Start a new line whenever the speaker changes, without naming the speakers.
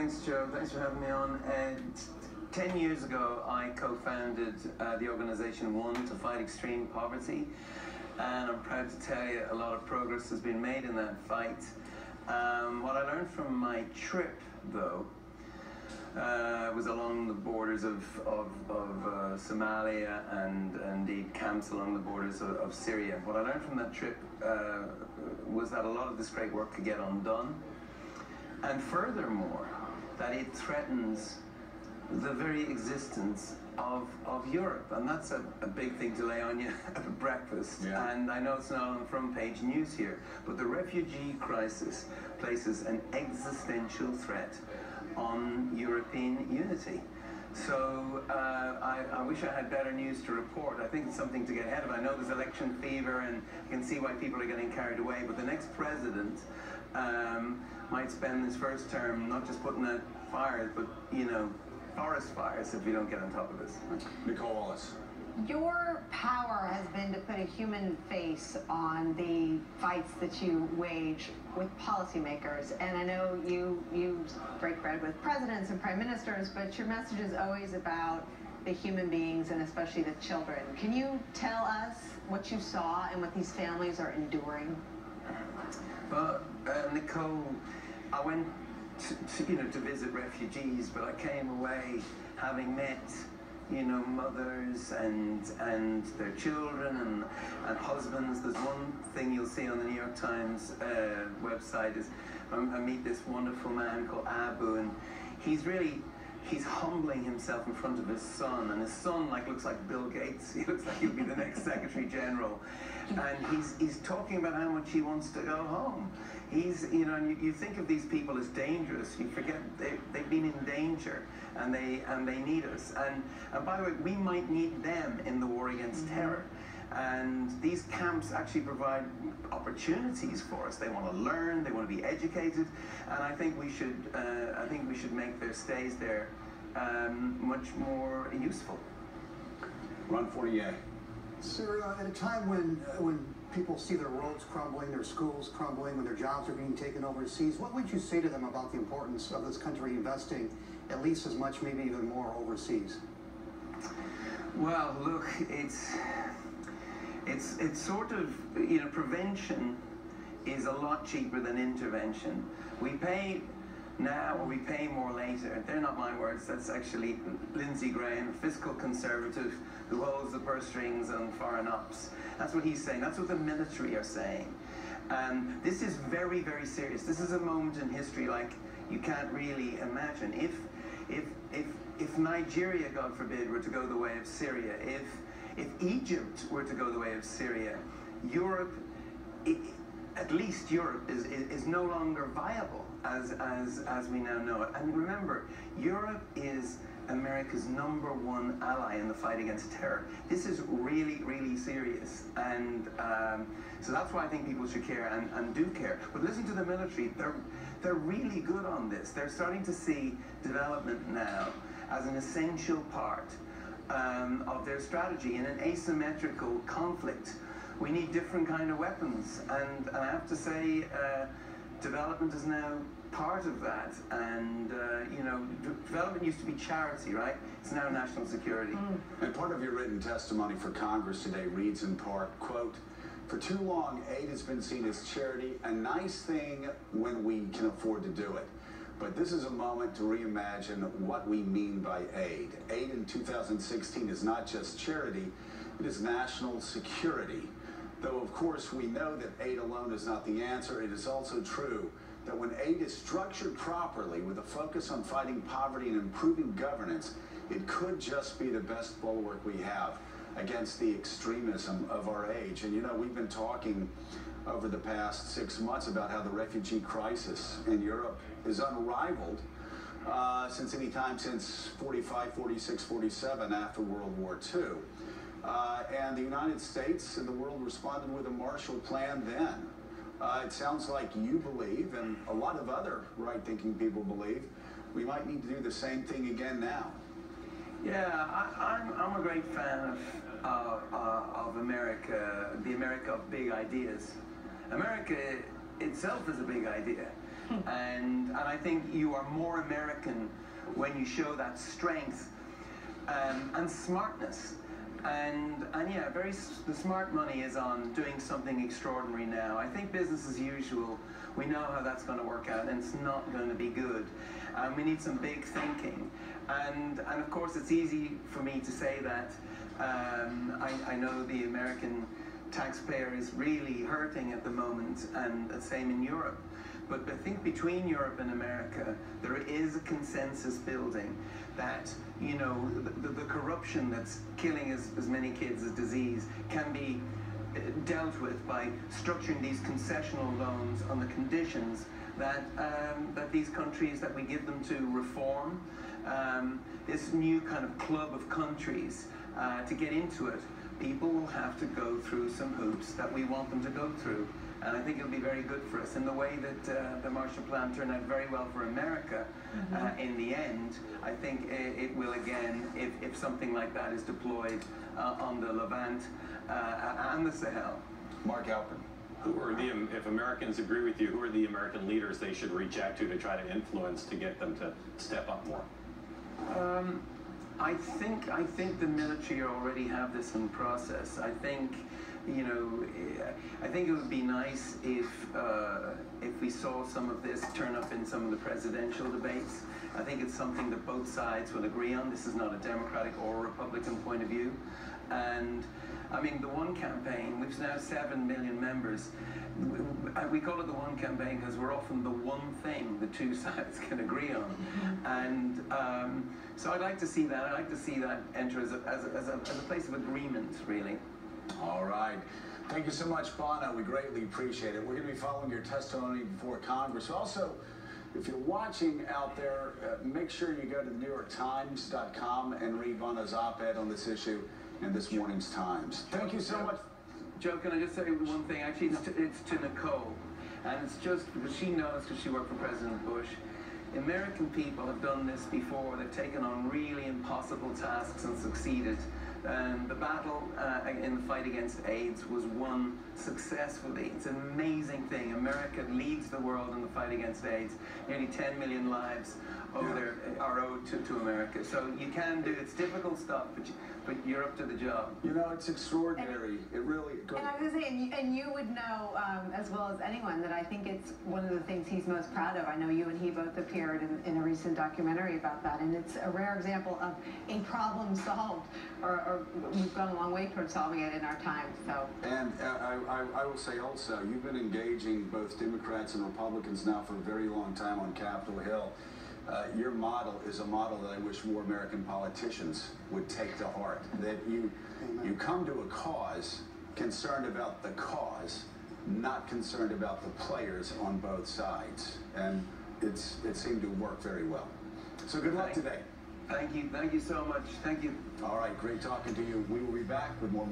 Thanks, Joe. Thanks for having me on. 10 years ago, I co-founded the organization One to fight extreme poverty, and I'm proud to tell you a lot of progress has been made in that fight. What I learned from my trip, though, was along the borders of Somalia and indeed camps along the borders of Syria. What I learned from that trip was that a lot of this great work could get undone, and furthermore, that it threatens the very existence of Europe, and that's a big thing to lay on you at breakfast. Yeah. And I know it's not on the front page news here, but the refugee crisis places an existential threat on European unity. So I wish I had better news to report. I think it's something to get ahead of. I know there's election fever, and I can see why people are getting carried away, but the next president might spend his first term not just putting out fires, but, you know, forest fires if we don't get on top of this.
Nicole Wallace.
Your power has been to put a human face on the fights that you wage with policymakers, and I know you break bread with presidents and prime ministers, but your message is always about the human beings and especially the children. Can you tell us what you saw and what these families are enduring?
Well, Nicole, I went to visit refugees, but I came away having met, you know, mothers and their children and husbands. There's one thing you'll see on the New York Times website is I meet this wonderful man called Abu, and he's humbling himself in front of his son, and his son looks like Bill Gates. He looks like he'll be the next Secretary General, and he's talking about how much he wants to go home. You know, and you think of these people as dangerous. You forget they've been in danger, and they need us. And by the way, we might need them in the war against terror. And these camps actually provide opportunities for us. They want to learn, they want to be educated, and I think we should make their stays there much more useful.
Ron Fortier.
Sir, at a time when people see their roads crumbling, their schools crumbling, when their jobs are being taken overseas, what would you say to them about the importance of this country investing at least as much, maybe even more, overseas?
Well, look, it's sort of, you know, prevention is a lot cheaper than intervention. We pay now or we pay more later. They're not my words. That's actually Lindsey Graham, a fiscal conservative who holds the purse strings on foreign ops. That's what he's saying. That's what the military are saying. This is very, very serious. This is a moment in history like you can't really imagine. If Nigeria, God forbid, were to go the way of Syria, if Egypt were to go the way of Syria, Europe, at least Europe, is no longer viable as we now know it. And remember, Europe is America's #1 ally in the fight against terror. This is really, really serious. And so that's why I think people should care and do care. But listening to the military, they're really good on this. They're starting to see development now as an essential part of their strategy. In an asymmetrical conflict, we need different kind of weapons, and I have to say development is now part of that. And you know, development used to be charity, right? It's now national security.
And part of your written testimony for Congress today reads in part, quote, "For too long, aid has been seen as charity, a nice thing when we can afford to do it. But this is a moment to reimagine what we mean by aid. Aid in 2016 is not just charity, it is national security. Though, of course, we know that aid alone is not the answer, it is also true that when aid is structured properly with a focus on fighting poverty and improving governance, it could just be the best bulwark we have against the extremism of our age." And you know, we've been talking over the past 6 months about how the refugee crisis in Europe is unrivaled since any time since 45, 46, 47 after World War II. And the United States and the world responded with a Marshall Plan then. It sounds like you believe, and a lot of other right-thinking people believe, we might need to do the same thing again now.
Yeah, I'm a great fan of America, the America of big ideas. America itself is a big idea. and I think you are more American when you show that strength and smartness. And yeah, the smart money is on doing something extraordinary now. I think business as usual, we know how that's going to work out, and it's not going to be good. We need some big thinking. And of course, it's easy for me to say that. I know the American taxpayer is really hurting at the moment, and the same in Europe. But I think between Europe and America, there is a consensus building that, you know, the corruption that's killing as many kids as disease can be dealt with by structuring these concessional loans on the conditions that that these countries that we give them to reform. This new kind of club of countries, to get into it, people will have to go through some hoops that we want them to go through. And I think it'll be very good for us. In the way that the Marshall Plan turned out very well for America, in the end, I think it will again, if something like that is deployed on the Levant and the Sahel.
Mark Alpern.
Who are if Americans agree with you, who are the American leaders they should reach out to try to influence to get them to step up more?
I think the military already have this in process. I think, you know, I think it would be nice if we saw some of this turn up in some of the presidential debates. I think it's something that both sides will agree on. This is not a Democratic or Republican point of view. And I mean, the One campaign, which is now 7 million members, we call it the One campaign because we're often the one thing the two sides can agree on. And so I'd like to see that. I'd like to see that enter as a place of agreement, really.
All right. Thank you so much, Bono. We greatly appreciate it. We're going to be following your testimony before Congress. Also, if you're watching out there, make sure you go to NewYorkTimes.com and read Bono's op-ed on this issue in this morning's Times. Thank you so much.
Joe, can I just say one thing? Actually, it's to Nicole. And it's just because she knows, because she worked for President Bush. American people have done this before. They've taken on really impossible tasks and succeeded. The battle in the fight against AIDS was won successfully. It's an amazing thing. America leads the world in the fight against AIDS. Nearly 10 million lives are owed to America. So you can do, it's difficult stuff, but you're up to the job.
You know, it's extraordinary. It really...
And I was going to say, and you would know as well as anyone that I think it's one of the things he's most proud of. I know you and he both appeared in a recent documentary about that, and it's a rare example of a problem solved, or we've gone a long way towards solving it in our time. So. And
I will say also, you've been engaging both Democrats and Republicans now for a very long time on Capitol Hill. Your model is a model that I wish more American politicians would take to heart. That you come to a cause concerned about the cause, not concerned about the players on both sides. And it seemed to work very well. So good luck today.
Thank you so much. Thank you.
All right, great talking to you. We will be back with more.